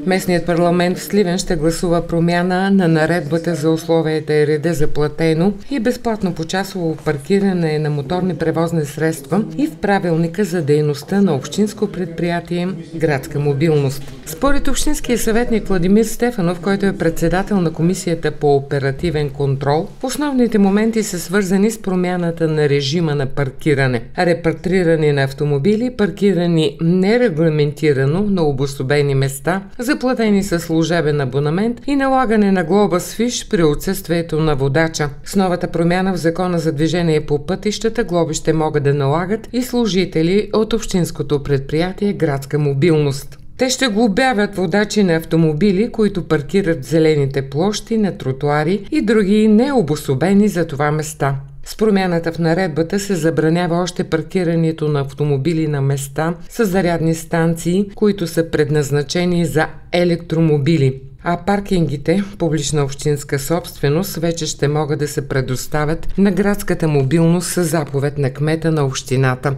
Местният парламент в Сливен ще гласува промяна на наредбата за условията и реда за платено и безплатно почасово паркиране на моторни превозни средства и в правилника за дейността на общинско предприятие Градска мобилност. Според общинския съветник Владимир Стефанов, който е председател на Комисията по оперативен контрол, основните моменти са свързани с промяната на режима на паркиране, репатриране на автомобили, паркирани нерегламентирано на обособени места, заплатени със служебен абонамент и налагане на глоба с фиш при отсъствието на водача. С новата промяна в Закона за движение по пътищата глоби ще могат да налагат и служители от общинското предприятие Градска мобилност. Те ще глобяват водачи на автомобили, които паркират в зелените площи, на тротуари и други необособени за това места. С промяната в наредбата се забранява още паркирането на автомобили на места с зарядни станции, които са предназначени за електромобили. А паркингите, публична общинска собственост, вече ще могат да се предоставят на градската мобилност със заповед на кмета на общината.